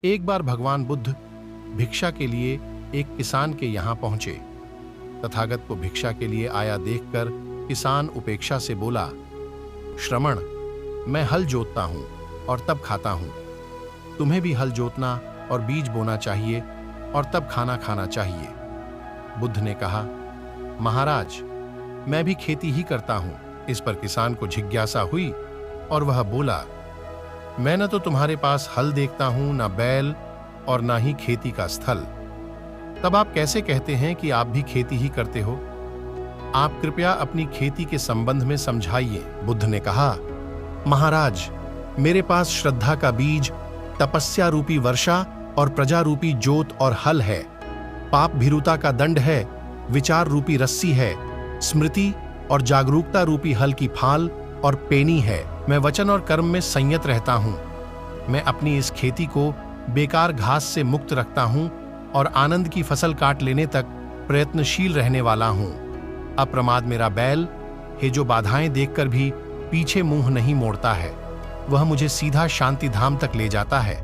एक बार भगवान बुद्ध भिक्षा के लिए एक किसान के यहाँ पहुंचे। तथागत को भिक्षा के लिए आया देखकर किसान उपेक्षा से बोला, श्रमण, मैं हल जोतता हूं और तब खाता हूं। तुम्हें भी हल जोतना और बीज बोना चाहिए और तब खाना खाना चाहिए। बुद्ध ने कहा, महाराज, मैं भी खेती ही करता हूं। इस पर किसान को जिज्ञासा हुई और वह बोला, मैं न तो तुम्हारे पास हल देखता हूं, न बैल और ना ही खेती का स्थल। तब आप कैसे कहते हैं कि आप भी खेती ही करते हो? आप कृपया अपनी खेती के संबंध में समझाइए। बुद्ध ने कहा, महाराज, मेरे पास श्रद्धा का बीज, तपस्या रूपी वर्षा और प्रजा रूपी जोत और हल है। पाप भीरुता का दंड है, विचार रूपी रस्सी है, स्मृति और जागरूकता रूपी हल की फाल और पेनी है। मैं वचन और कर्म में संयत रहता हूं। मैं अपनी इस खेती को बेकार घास से मुक्त रखता हूं और आनंद की फसल काट लेने तक प्रयत्नशील रहने वाला हूं। अप्रमाद मेरा बैल है, जो बाधाएं देखकर भी पीछे मुंह नहीं मोड़ता है। वह मुझे सीधा शांति धाम तक ले जाता है।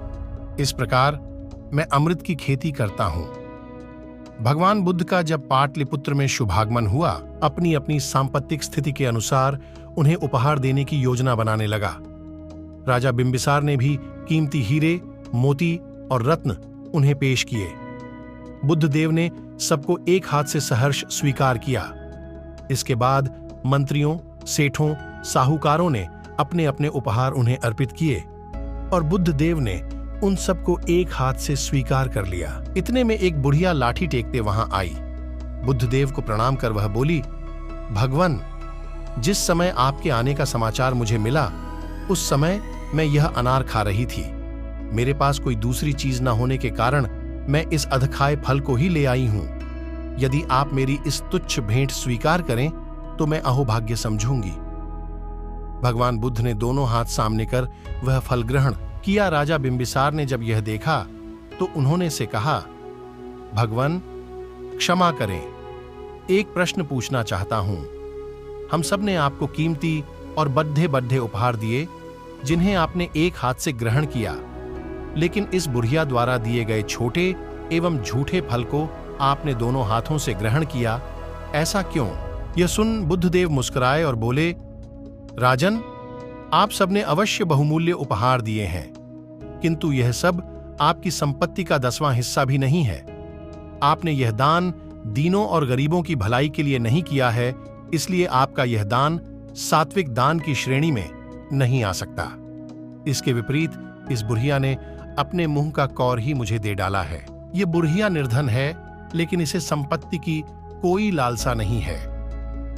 इस प्रकार मैं अमृत की खेती करता हूं। भगवान बुद्ध का जब पाटलिपुत्र में शुभागमन हुआ, अपनी अपनी सांपत्तिक स्थिति के अनुसार उन्हें उपहार देने की योजना बनाने लगा। राजा बिंबिसार ने भी कीमती हीरे, मोती और रत्न उन्हें पेश किए। बुद्ध देव ने सबको एक हाथ से सहर्ष स्वीकार किया। इसके बाद मंत्रियों, सेठों, साहूकारों ने अपने अपने उपहार उन्हें अर्पित किए और बुद्ध देव ने उन सबको एक हाथ से स्वीकार कर लिया। इतने में एक बुढ़िया लाठी टेकते वहां आई। बुद्ध देव को प्रणाम कर वह बोली, भगवन, जिस समय आपके आने का समाचार मुझे मिला, उस समय मैं यह अनार खा रही थी। मेरे पास कोई दूसरी चीज न होने के कारण मैं इस अधखाए फल को ही ले आई हूं। यदि आप मेरी इस तुच्छ भेंट स्वीकार करें तो मैं अहोभाग्य समझूंगी। भगवान बुद्ध ने दोनों हाथ सामने कर वह फल ग्रहण किया। राजा बिंबिसार ने जब यह देखा तो उन्होंने से कहा, भगवन, क्षमा करें, एक प्रश्न पूछना चाहता हूं। हम सब ने आपको कीमती और बद्धे बद्धे उपहार दिए, जिन्हें आपने एक हाथ से ग्रहण किया, लेकिन इस बुढ़िया द्वारा दिए गए छोटे एवं झूठे फल को आपने दोनों हाथों से ग्रहण किया। ऐसा क्यों? यह सुन बुद्धदेव मुस्कुराए और बोले, राजन, आप सबने अवश्य बहुमूल्य उपहार दिए हैं, किंतु यह सब आपकी संपत्ति का 10वां हिस्सा भी नहीं है। आपने यह दान दीनों और गरीबों की भलाई के लिए नहीं किया है, इसलिए आपका यह दान सात्विक दान की श्रेणी में नहीं आ सकता। इसके विपरीत इस बुढ़िया ने अपने मुंह का कौर ही मुझे दे डाला है। ये बुढ़िया निर्धन है, लेकिन इसे संपत्ति की कोई लालसा नहीं है।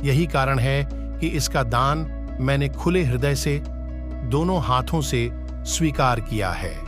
यही कारण है कि इसका दान मैंने खुले हृदय से दोनों हाथों से स्वीकार किया है।